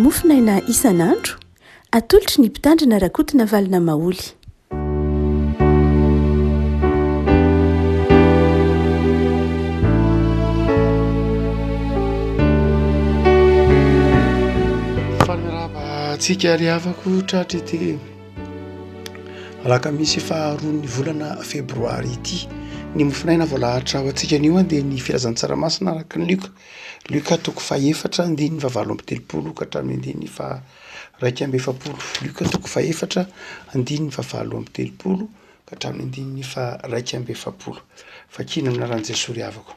Mofonaina isan'andro, atolotry ny Mpitandrina RAKOTONAVALONA Maholy. Tsika riavako tratra ty Alakamisy faharoa ny volana Febroary ity ny Mofonaina voalahatra ho antsika anio dia ny filazantsaramasina araka ny Luka toko fahaefatra andininy fahavalo amby telopolo ka hatramin'ny andininy raika amby efapolo. Luka toko fahaefatra andininy fahavalo amby telopolo ka hatramin'ny andininy raika amby efapolo. Fakina amin'ny anaran'i Jesosy riavako.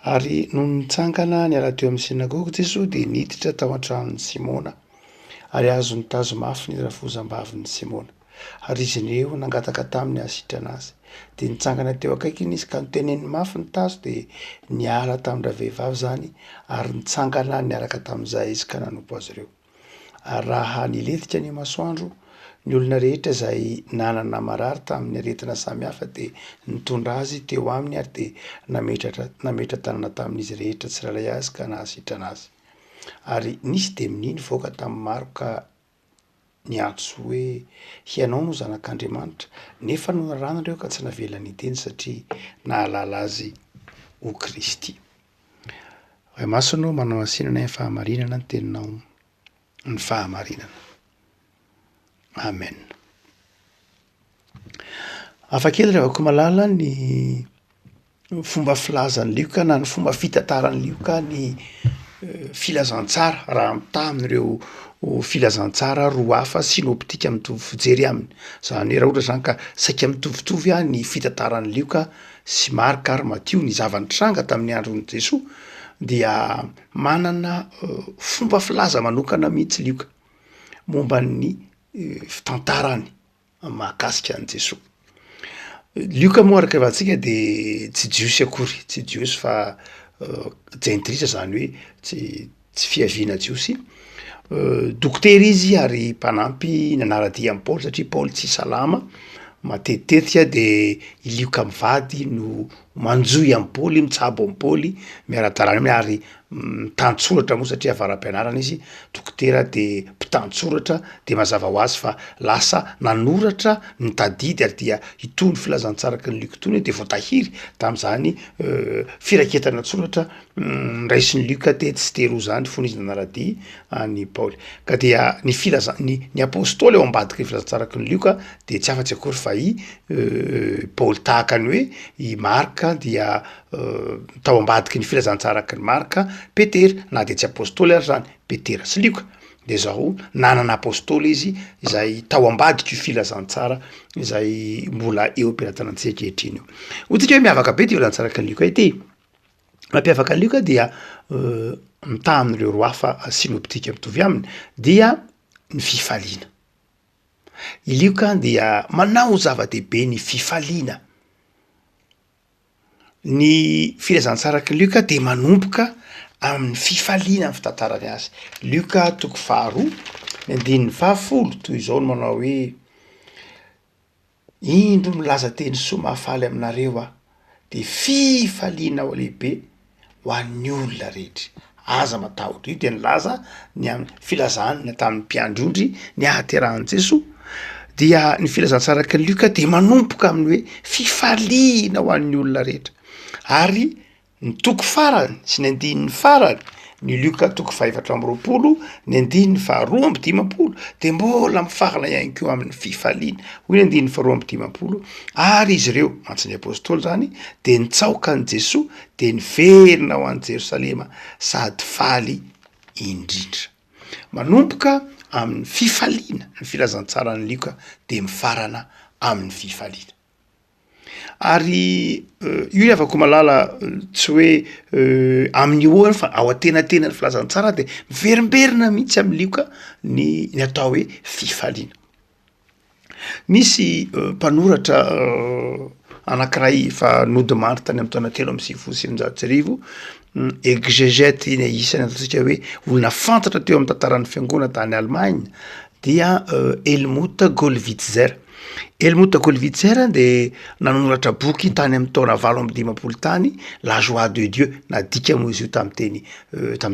Ary no nitsangana niala teo amin'ny sinagogy Jesosy dia niditra tao an-tranon'ny Simona. Ary azo nitazo mafy ny rafozam-bavin'ny Simona. Ary izy ireo nangataka taminy hasitrana azy. Dia nitsangana teo akaikiny izy ka niteneny mafy ny tazo dia niala tamin'ireo vehivavy zany ary nitsangana niaraka tamin'izay izy ka nanompo azy ireo. Ary raha niletika ny masoandro ny olona rehetra izay nanana marary tamin'ny aretina samihafa dia nitondra azy teo aminy ary dia nametra tanana tamin'izy rehetra tsirairay azy ka nahasitrana azy. Ary nisy dia mininy voaka tamin'ny maro ka niantso hoe hianao no zanak'Andriamanitra, nefa no narano ireo ka tsy navela niteny satria nahalala azy ho Kristy. Ray masonao manao ansinana ny fahamarinana ny teninao ny fahamarinana. Amen. Afakely ravako malala ny fomba filazan'ny Luka na ny fomba fitantaran'ny Luka ny filazantsara raha mitaha amin'ireo filazantsara roa hafa sinoptika mitovy fijery aminy. Zany raha ohatra zany ka saika mitovitovy ny fitantaran'ny Luka sy Marka ary Matio ny zava-nitranga tamin'ny andron'i Jesosy dia manana fomba filaza manokana mihitsy Luka momba ny fitantarany mahakasika an'i Jesosy. Luka moa araka vatsika dia tsy jiosy akory, tsy jiosy fa jentrisa zany hoe tsy fiaviana jiosy. Dokotera izy ary mpanampy nanara-dia amin'ny Paoly satria Paoly tsy salama matetitetika dia i Luka mivady no manjoy amin'ny Paoly, mitsabo amin'ny Paoly miara-tarany ary mitantsoratra moa satria avaram-pianarana izy dokotera dia mpitantsoratra dia mazava ho azy fa lasa nanoratra ny tadidy ary dia itony filazantsaraka ny Luka itony dia voatahiry tamin'izany firaketana tsoratra raisin'ny Luka tety tsy teroa zany fony izy nanara-dia any Paoly. Ka dia ny apôstôly ao ambadiky ny filazantsaraka ny Luka dia tsy afa-tsy akory fa i Paoly tahaka ny hoe i Marka dia tao ambadiky ny filazantsaraka ny Marka Petera na dia tsy apôstôly ary zany Petera sy Luka. Dia zao nanana apôstôly izy izay tao ambadiky io filazantsara izay mbola eo am-pilatanantsika ankehitriny io. Ohatsika hoe miavaka be ty filazantsaraka ny Luka ity. Mampiavaka ny Luka dia mitaha amin'ireo roa hafa sinoptika mitovy aminy dia ny fifaliana. I Luka dia manao zava-dehibe ny fifaliana. Ny filazantsaraka ny Luka dia manomboka amin'ny fifaliana amin'ny fitantarany azy. Luka toko faharoa ny andininy fahafolo toy izao no manao hoe indro milaza teny soa mahafaly aminareo aho dia fifaliana ao lehibe ho an'ny olona rehetra. Aza matahotra io dia nilaza ny amin'ny filazany tamin'ny mpiandry ny ahaterahan'i Jesosy dia ny filazantsaraka ny Luka dia manomboka amin'ny hoe fifaliana ho an'ny olona rehetra. Ary ny toko farany sy ny andininy farany ny Luka toko fahaefatra amby roapolo ny andininy faharoa amby dimampolo dia mbola mifarana ihany koa amin'ny fifaliana hoy ny andininy faharoa amby dimampolo. Ary izy ireo antsin'ny apôstôly zany dia nitsaoka an'i Jesosy dia niverina ho an'i Jerosalema sady faly indrindra. Manomboka amin'ny fifaliana ny filazantsarany Luka dia mifarana amin'ny fifaliana. Ary io afaka malala tsy hoe amin'ny ohany fa ao atenatenany filazantsara dia miverimberina mihitsy amin'ny Luka ny atao hoe fifaliana. Misy mpanoratra anankiray fa nodimandry tany amin'ny taona 3:9 exégète iny isany ataontsika hoe olona fantatra teo amin'ny tantaran'ny fiangonana tany Allemagne dia Helmut Gollwitzer. Helmut Kolvitzer de nanoratra boky tany amin'ny taona 8 tany La joie de Dieu na dika moa izy io tam'y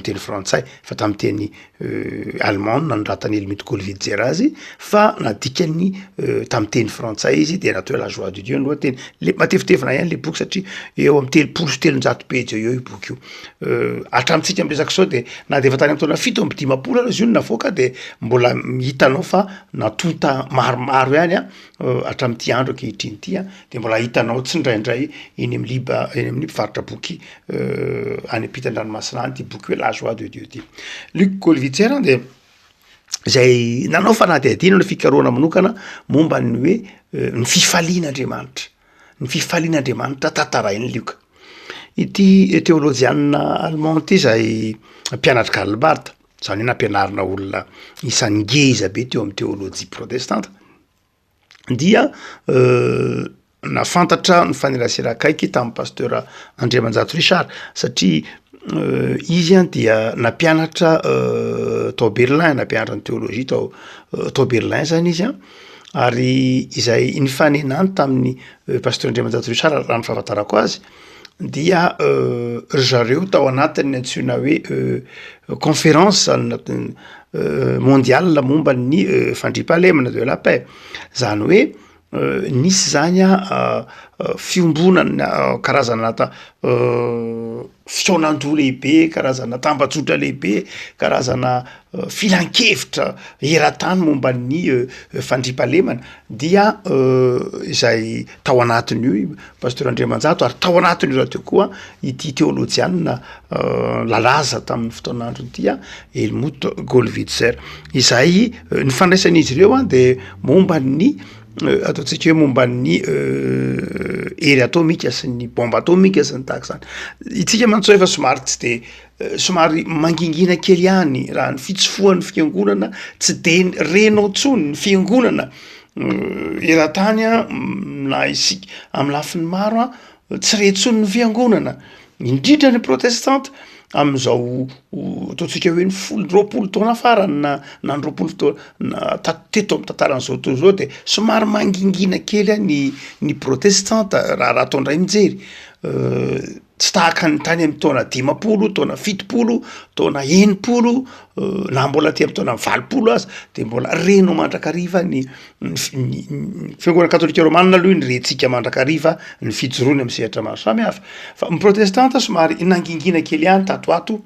teny frantsay fa tam'y teny allemand nanoratany Helmut Kolvitzer azy fa nadikany tam'y teny frantsay izy de natao La joie de Dieu no teny le matevitevina ihany le boky satria eo amin'ny 300 page eo io boky io atramitsika am'resaky sao de na de efa tany amin'ny taona 7 izy io navoaka de mbola hitanao fa natonta maromaro ihany atram'ty andro ankehitriny ty de mbola hitanao tsy ndraindray eny amin'ny mpivarotra boky any Mpitandrina ty boky hoe La joie de Dieu ty. Luc Kolvitzer de zay nanao fanadihadina no fikarohana manokana momba ny hoe ny fifalian'Andriamanitra. Ny fifalian'Andriamanitra tantarainy Luc. Ity théologiana allemand ty zay mpianatra Karl-Barth, zany nampianarina olona isan'ny ngeza be teo amin'ny théologie protestante. Dia nafantatra ny fanerasera-kaiky tamin'ny pasteur Andriamanjato Richard satria izy dia nampianatra tao Berlin, nampianatra ny théologie tao Berlin zany izy ary izay nifanenany tamin'ny pasteur Andriamanjato Richard raha ny fahafantarako azy dia zareo tao anatin'ny antsoina hoe conférence mondiale momba ny fandriampahalemana de la paix, zany hoe nisy zany fiombonana karazana fisaonandoha lehibe, karazana tambajotra lehibe, karazana filan-kevitra eran-tany momba ny fandriampahalemana dia izay tao anatin'io pasteur Andriamanjato ary tao anatin'io raha teo koa ity théologiana lalaza tamin'ny fotoanandro ty Helmut Kolvitzer izay ny fandraisan'izy ireo de momba ny ataontsika hoe momba ny hery atomika sy ny bomba atomika sy ny tahaka zany. Itsika mantso efa somary tsy de somary mangingina kely ihany raha ny fitsofohan'ny fiangonana tsy de renao tsony ny fiangonana eran-tany na isika amin'ny lafiny maro tsy retsony ny fiangonana indrindra ny protestante am'izao ataontsika hoe ny 20 taona farany na 20 taona teto amin'ny tantaran'izao toa zao de somary mangingina kely ny protestante raha atao ndray mijery tsy tahaka ny tany amin'ny taona 50, taona 70, taona 80 na mbola aty amin'ny taona 20 aza de mbola reno mandrakariva ny fiangonana katolika romanina aloha ny rentsika mandrakariva ny fijoroany amin'ny sehatra maro samihafa fa ny protestante somary nangingina kely ihany tatoato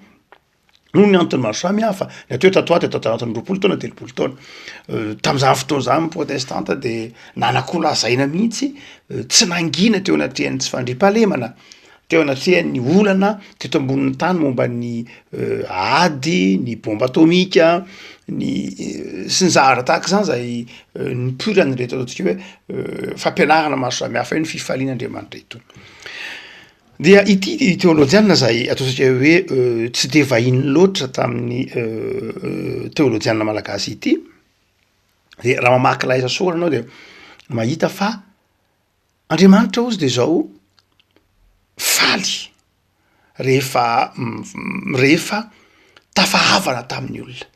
noho ny antony maro samihafa nateo tatoato atao anatin'ny 20 taona 30 taona tam'izany fotoana zany protestante de nanakolazaina mihitsy tsy nangina teo anatrehan'ny tsy fandriampahalemana teo anatrehan'ny olana teto ambonin'ny tany momba ny ady, ny bomba atomika, ny sy ny zahara tahaka zany zay ny purany reto ataontsika hoe fampianarana maro samihafa io ny fifalian'Andriamanitra itony. Dia ity théologiana zay ataontsika hoe tsy de vahiny loatra tamin'ny théologiana malagasy ity de raha mamaky laiza sora anao de mahita fa Andriamanitra ozy de zao faly rehefa tafahavana tamin'ny olona.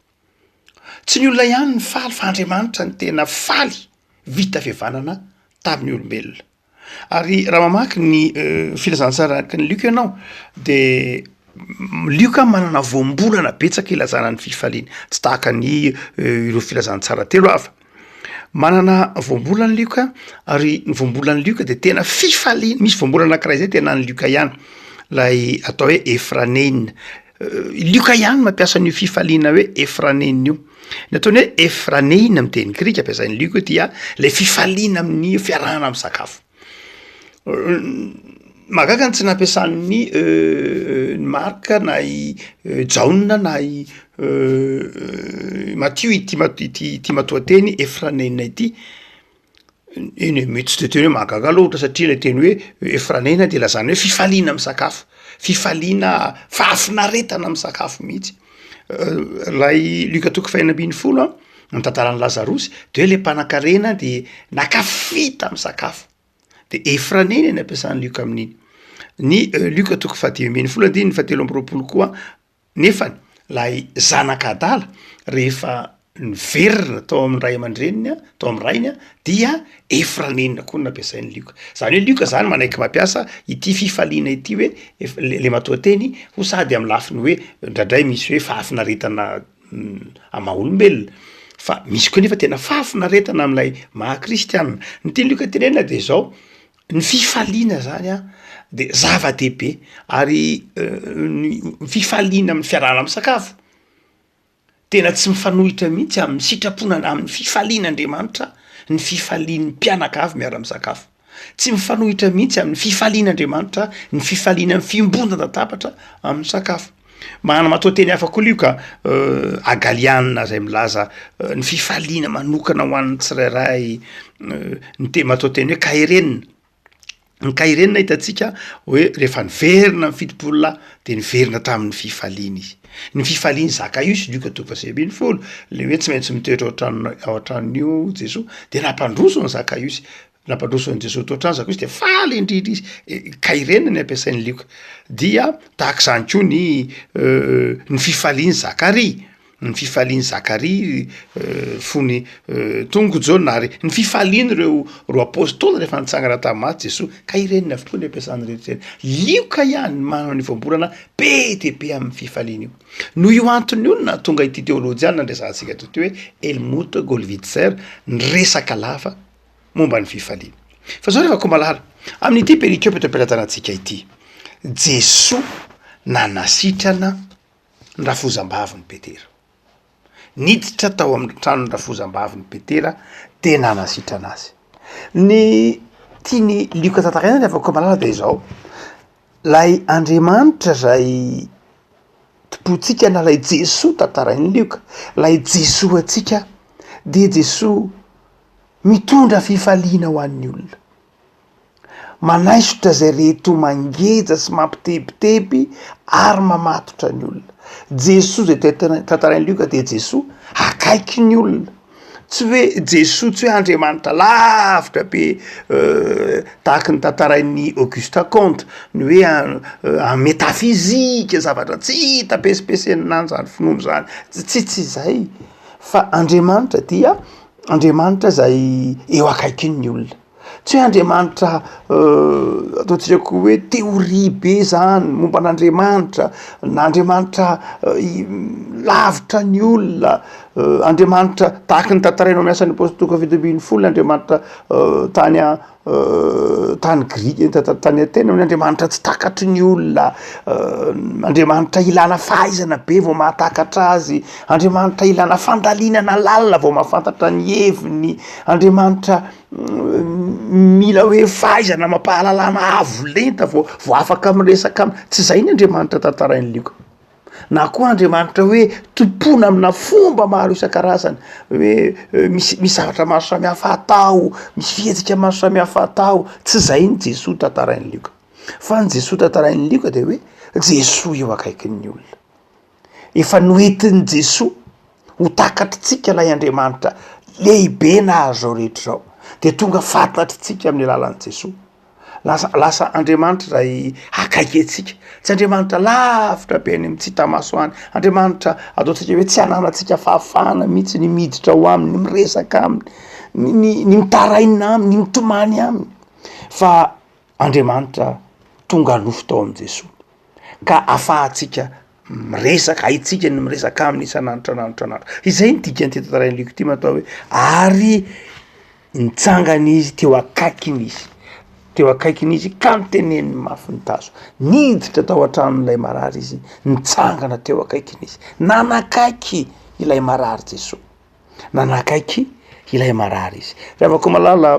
Tsy ny olona ihany ny faly fa Andriamanitra ny tena faly vita fihavanana tamin'ny olombelona. Ary raha mamaky ny filazantsaraky ny Luc ianao de Luc manana voambolana betsaka ilazana ny fifaliana tsy tahaka ny ireo filazantsara telo hafa. Manana voambolana Luc ary ny voambolana Luc de tena fifaliana, misy voambolana anankiray zay tena ny Luc ihany lay atao hoe efraneina. Luc ihany mampiasa ny fifaliana hoe efraneina io. Ny ataony hoe efraneina amin'ny teny grika ampiasain'ny Luc dia le fifaliana amin'ny fiarahana amin'ny sakafo. Mahagaga tsy nampiasan'ny Marka na i Jauna na i Matthieu ity matoateny efraneina ity iny mety tsy de teny hoe mahagaga loatra satria le teny hoe efraneina de lazany hoe fifaliana amin'ny sakafo, fifaliana fahafinaretana amin'ny sakafo mihitsy. Lay Luc 2:40 ny tantaran'ny Lazarosy de hoe le mpanan-karena de nakafita amin'ny sakafo de efraneina ny ampiasan'ny Luc amin'iny. Ny Luc 2:10 koa nefany lay zanak'adala rehefa ny verina tao amin'ny ray aman-dreniny tao amin'ny rainy dia efranenina koa no nampiasain'ny lioka. Zany hoe lioka zany manaiky mampiasa ity fifaliana ity hoe le matoateny ho sady amin'ny lafiny hoe ndraindray misy hoe fahafinaretana amaolombelona fa misy koa nefa tena fahafinaretana amin'ilay mahakristianina. Ny teny lioka tenenina de zao ny fifaliana zany de zava-dehibe ary ny fifaliana amin'ny fiarahana amin'ny sakafo tena tsy mifanohitra mihitsy amin'ny sitrapona amin'ny fifalian'Andriamanitra ny fifalian'ny mpianakavy miara-misakafo. Tsy mifanohitra mihitsy amin'ny fifalian'Andriamanitra ny fifaliana amin'ny fimbondan-databatra amin'ny sakafo. Manana matoateny hafa koa lioka agalianina zay milaza ny fifaliana manokana ho an'ny tsirairay ny matoateny hoe kaherenina. Ny kaherenina hitantsika hoe rehefa niverina ny fitopolona de niverina tamin'ny fifaliana izy. Ny fifaliany Zakaiosy lioka topasebiny folo le hoe tsy maintsy mitoetra ao an-tranon'io Jesosy de nampandrosony Zakaiosy nampandrosony Jesosy tao an-trano Zakaiosy de faly indrindra izy kahirenina ny ampiasain'ny lioka dia tahaka izany koa ny fifaliany Zakaria. Ny fifaliany Zakaria fony tongo jaune ary ny fifaliany reo apôstôly rehefa nitsangana tamin'ny maty Jesosy kahirenina avokoa ny ampiasany rehetra. Lioka ihany manana ny voambolana be de be amin'ny fifaliana io. No io antony io na tonga ity teolojiana ndraisantsika toty hoe Helmut Gollwitzer ny resaka lava momba ny fifaliana. Fa zao rehefa koa malala amin'ity perikopy eto ampilatanantsika ity Jesosy nanasitrana ny rafozam-bavy ny Petera. Niditra tao amin'ny tranony rafozam-bavy ny Petera de nanasitrana azy. Ny tiany lioka tantaraina rehefa koa malala de zao lay Andriamanitra zay tompontsika na lay Jesosy tantarain'ny lioka lay Jesosy atsika de Jesosy mitondra fifaliana ho an'ny olona. Manaisotra zay reto mangeja sy mampitebiteby ary mamatotra ny olona. Jesosy zay tantarain'ny lioka de Jesosy akaiky ny olona. Tsy hoe Jesosy tsy hoe Andriamanitra lavitra be tahaka ny tantarain'ny Auguste Comte ny hoe en métaphysique zavatra tsy hita pesipesennany zany finomy zany tsy zay fa Andriamanitra dia Andriamanitra zay eo akaikin'ny olona. Tsy hoe Andriamanitra ataontsika koa hoe teoria be zany momba an'Andriamanitra na Andriamanitra lavitra ny olona Andriamanitra tahaka ny tantarainao miasan'ny apôstôly fitobiny folo Andriamanitra tany tany Atène ny Andriamanitra tsy takatry ny olona Andriamanitra ilana fahaizana be vao mahatakatra azy Andriamanitra ilana fandalinana lalina vao mahafantatra ny heviny Andriamanitra mila hoe fahaizana mampahalalana avo lenta vao afaka miresaka tsy zay ny Andriamanitra tantarain'ny lioka. Na koa Andriamanitra hoe tompona amina fomba maro isan-karazany hoe misy zavatra maro samihafa atao misy fihetsika maro samihafa atao tsy zay ny Jesosy tantarain'ny lioka. Fa ny Jesosy tantarain'ny lioka de hoe Jesosy eo akaikin'ny olona. Efa noentin'ny Jesosy ho takatritsika lay Andriamanitra lehibe na zao rehetra zao de tonga fantatritsika amin'ny alalan'i Jesosy. Lasa Andriamanitra zay akaiky antsika. Tsy Andriamanitra lavitra be any amin'ny tsy hita-maso any. Andriamanitra ataontsika hoe tsy ananantsika fahafahana mihitsy ny miditra ho aminy, ny miresaka aminy, ny mitaraina aminy, ny mitomany aminy. Fa Andriamanitra tonga nofo tao amin'ny Jesosy. Ka afahantsika miresaka, haitsika ny miresaka aminy isan'andro. Izay ny dikany tantarain'ny lioka ity matao hoe ary nitsangana izy teo akaikiny izy. Teo akaikiny izy ka niteneniny mafy ny tazo. Niditra tao an-tranon'ilay marary izy, nitsangana teo akaikiny izy. Nanakaiky ilay marary Jesosy. Nanakaiky ilay marary izy. Rehefa koa malala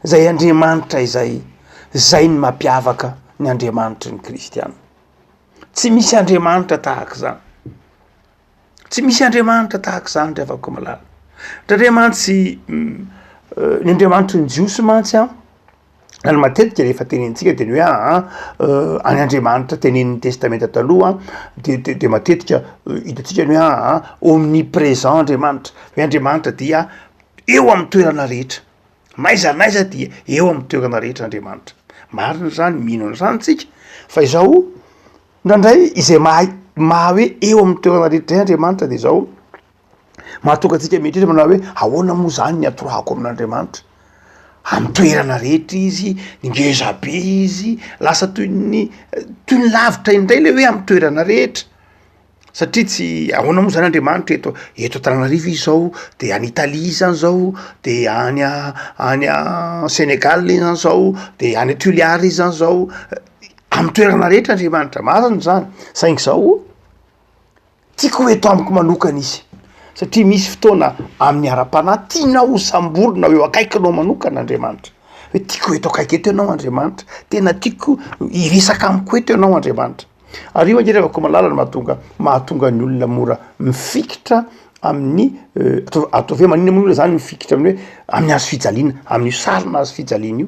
zay Andriamanitra izay ny mampiavaka ny Andriamanitra ny kristiana. Tsy misy Andriamanitra tahaka zany. Tsy misy Andriamanitra tahaka zany rehefa koa malala. Andriamanitsy ny Andriamanitra ny Jiosy mantsy na matetika rehefa tenenitsika de ny hoe any Andriamanitra tenenin'ny testamenta taloha de matetika hitatsika ny hoe omniprésent Andriamanitra. Hoe Andriamanitra dia eo amin'ny toerana rehetra. Naiza dia eo amin'ny toerana rehetra Andriamanitra. Marina zany mino zany tsika fa izao ndraindray izay maha hoe eo amin'ny toerana rehetra Andriamanitra de zao mahatonga atsika mietritra manao hoe ahoana moa zany ny atorako amin'Andriamanitra amin'ny toerana rehetra izy ngeza be izy lasa toy ny lavitra indray le hoe amin'ny toerana rehetra satria tsy ahoana moa zany Andriamanitra eto Antananarivo izy zao de any Italia zany zao de any a Sénégal zany zao de any Tuléar zany zao amin'ny toerana rehetra Andriamanitra marina zany saingy zao tiako eto amiko manokana izy satria misy fotoana amin'ny ara-panahy tianao samborona eo akaikinao manokana Andriamanitra hoe tiako eto akaiky eto ianao Andriamanitra tena tiako iresaka amiko eto ianao Andriamanitra ary io anjerevako malalana mahatonga ny olona mora mifikitra amin'ny atao hoe manina moa zany mifikitra amin'ny hoe amin'ny hazo fijaliana amin'ny sarina hazo fijaliana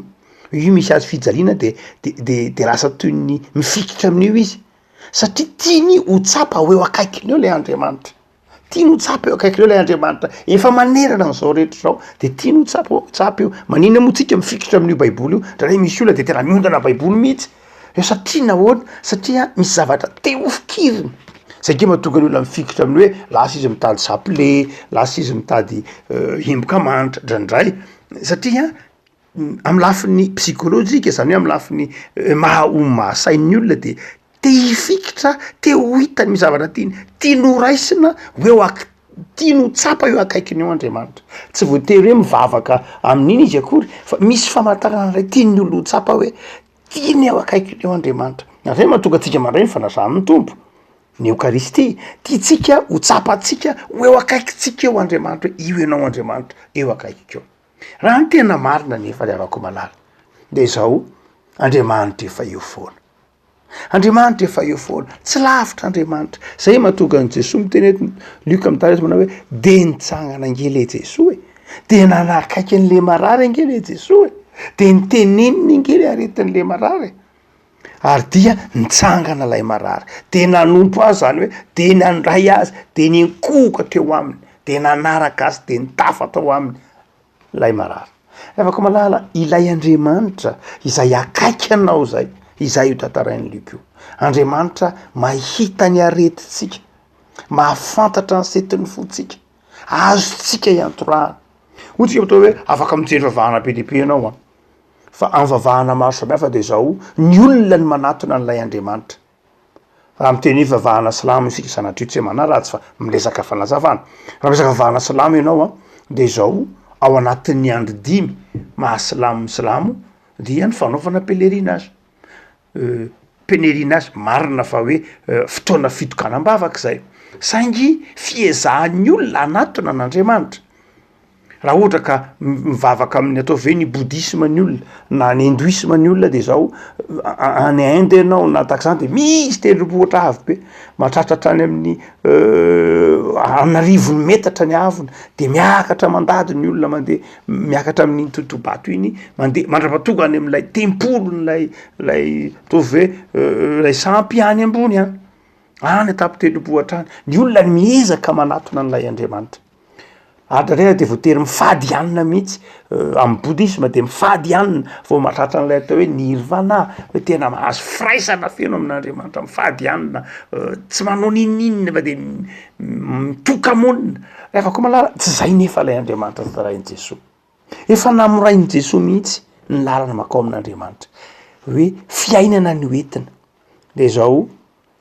io misy hazo fijaliana de lasa toy ny mifikitra amin'io izy satria tiany ho tsapa eo akaikiny eo le Andriamanitra tiany ho tsapa eo akaikiny eo le Andriamanitra efa manerana n'izao rehetra zao de tiany ho tsapa eo manina moa tsika mifikitra amin'io baiboly io ndray misy olona de tena miondana baiboly mihitsy satria nahoana satria misy zavatra te ofokiriny zay ke mahatonga ny olona mifikitra amin'ny hoe lasa izy mitady chapelet lasa izy mitady himboka manitra ndraindray satria amin'ny lafiny psikolojika zany hoe amin'ny lafiny mahasain'ny olona de te hifikitra te ho hitany misy zavatra tiany ho raisina tiany ho tsapa eo akaikiny eo Andriamanitra tsy voatery hoe mivavaka amin'iny izy akory fa misy famantarana ray tiany olona ho tsapa hoe tiany eo akaikiny eo Andriamanitra zay mahatonga atsika mandray ny fanazana amin'ny tompo ny Eucharistie tiatsika ho tsapatsika eo akaikitsika eo Andriamanitra io ianao Andriamanitra eo akaikiko eo raha ny tena marina nefa le avako malala de zao Andriamanitra efa eo foana Andriamanitra efa eo foana tsy lavitra Andriamanitra zay mahatonga an Jesosy miteny Luka mitarizy manao hoe de nitsangana angely Jesosy de nanakaiky an'le marary angely Jesosy de niteneniny angely aretin'le marary ary dia nitsangana lay marary de nanompo azy zany hoe de nandray azy de ninkoka teo aminy de nanaraka azy de nitafa tao aminy lay marary afaka malala ilay Andriamanitra izay akaiky anao zay izay io tantarain'ny Luka io Andriamanitra mahita ny aretitsika mahafantatra ny setin'ny fotsika azotsika iantorahana ohatsika atao hoe afaka mijery vavahana be dehibe ianao fa amin'ny vavahana maro samihafa de zao ny olona ny manatona n'lay Andriamanitra raha miteny vavahana silamo isika sanatria tsy manaratsy fa milesaka fanazavana raha misaka vavahana silamo ianao de zao ao anatin'ny andro 5 mahasilamo dia ny fanaovana pelerinage marina fa hoe fotoana fitokanam-bavaka zay saingy fiezahan'ny olona anatona an'Andriamanitra raha ohatra ka mivavaka amin'ny atao ve ny boudisme ny olona na ny hinduisme ny olona de zao any Inde ianao na takzany de misy tendrombohitra avy be mahatratratra any amin'ny anarivony metatra ny avony de miakatra mandady ny olona mandeha miakatra amin'ny totobato iny mandeha mandrapatonga any amin'ilay tempolony lay atao ve lay sampy any ambony any atapy tendrombohitra any ny olona ny miezaka manatona n'lay Andriamanitra adrarena de voatery mifady ianina mihitsy amin'ny boudisme de mifady ianina vao mahatratra an'ilay atao hoe nirvana hoe tena mahazo firaisana feno amin'Andriamanitra mifady ianina tsy manao ninninina fa de mitoka-monina rehefa koa malala tsy zay nefa lay Andriamanitra tantarain'i Jesosy efa namorain'i Jesosy mihitsy ny lalana makao amin'Andriamanitra hoe fiainana ny hoentina de zao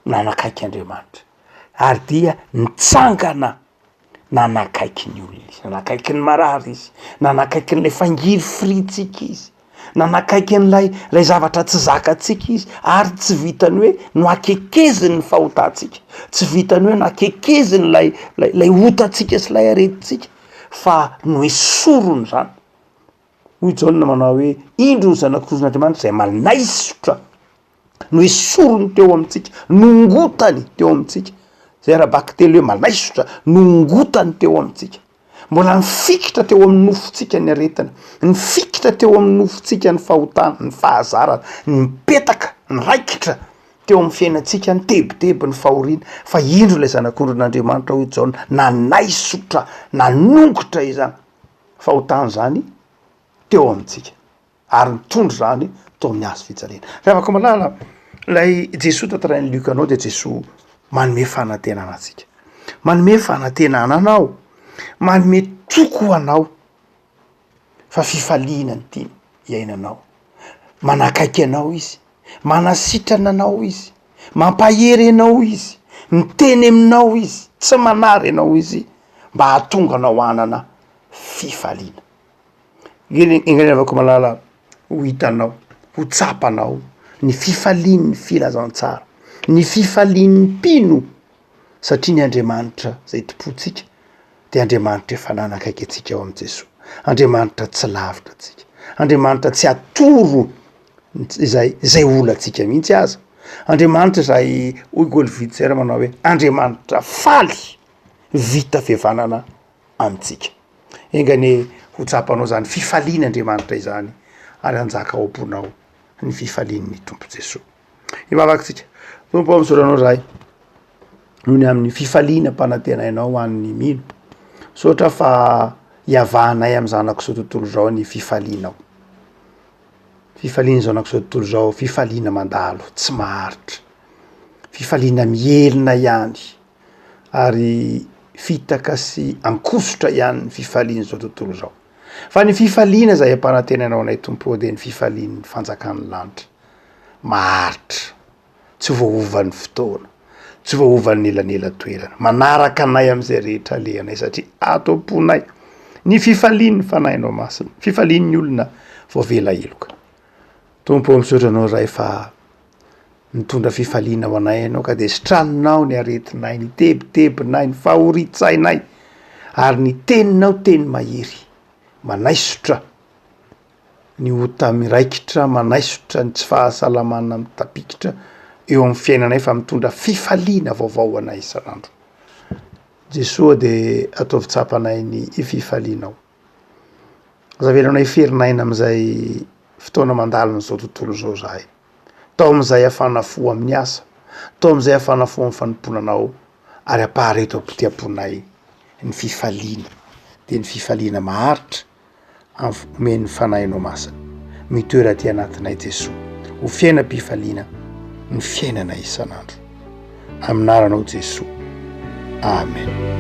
nanakaiky Andriamanitra ary dia nitsangana nanakaiky ny olona izy nanakaiky ny marary izy nanakaiky n'lay fangiry fritsika izy nanakaiky n'lay zavatra tsy zakatsika izy ary tsy vitany hoe no akekeziny ny fahotatsika tsy vitany hoe no akekeziny lay otatsika sy lay aretitsika fa no esorony zany hoy Jaona manao hoe indro ny zanak'Andriamanitra zay manaisotra no esorony teo amintsika nongotany teo amintsika zay raha baky hoe manaisotra nongotany teo amintsika mbola nifikitra teo amin'ny nofotsika ny aretina nifikitra teo amin'ny nofotsika ny fahotana ny fahazarana nipetaka niraikitra teo amin'ny fiainatsika ny tebiteby ny fahoriana fa indro ilay zanak'Andriamanitra hoy Jaona nanaisotra nanongotra izany fahotana zany teo amintsika ary mitondro zany tao amin'ny hazo fijaliana rehefa malala lay Jesosy tantarain'ny Luka anao de Jesosy manome fanantenana atsika manome fanantenana anao manome toko anao fa fifaliana ny tiany iainanao, manakaiky anao izy, manasitrana anao izy, mampahery anao izy, miteny aminao izy, tsy manary anao izy mba hahatonga anao anana fifaliana. Engrenavako malala ho hitanao, ho tsapanao ny fifaliany ny filazantsara, ny fifaliany mpino, satria ny Andriamanitra zay tompontsika de Andriamanitra efa nanakaiky atsika ao am' Jesosy. Andriamanitra tsy lavitra atsika, Andriamanitra tsy atoro zay olantsika mihitsy aza. Andriamanitra zay Igor Witzer manao hoe Andriamanitra faly vita fihavanana amitsika. Engane ho tsapanao zany fifaliana Andriamanitra izany ary anjaka ao am-ponao ny fifalian'ny tompo Jesosy. Ivavakintsika tompo am'soranao zahay noho ny amin'ny fifaliana mpanantenainao an'ny mino, sotra fa hiavanay amy zanako zao tontolo zao ny fifalianao. Fifaliana zanako zao tontolo zao fifaliana mandalo tsy maharitra, fifaliana mielina ihany ary fitaka sy ankosotra ihany ny fifaliana zao tontolo zao. Fa ny fifaliana zay ampanantenainao anay tompo de ny fifalian'ny fanjakan'ny lanitra maharitra, tsy voaovan'ny fotoana, tsy voaovan'ny elanela-toerana, manaraka anay am'izay rehetra alehanay satria ato am-ponay ny fifalian'ny fanahinao masina, fifalian'ny olona voavela eloka. Tompo misaotra anao ray fa mitondra fifaliana ho anay ianao ka de sitranonao ny aretinay, ny tebitebinay, ny fahoritsainay ary ny teninao teny mahery, manaisotra ny ota miraikitra, manaisotra ny tsy fahasalamana mitapikitra eo amin'ny fiainanay fa mitondra fifaliana vaovao anay isan'andro. Jesosy de ataovy tsapanay ny fifalianao. Zavelanay ferinaina am'izay fotoana mandalo n'izao tontolo zao zahay. Tao am'izay afanafo amin'ny asa, tao am'izay afanafo amin'ny fanomponanao ary ampahareto am-pitiaponay ny fifaliana, de ny fifaliana maharitra omeny fanahinao masina. Mitoera ty anatinay Jesosy, ho fiainam-pifaliana ny fiainanay isan'andro. Aminaranao Jesosy. Amen.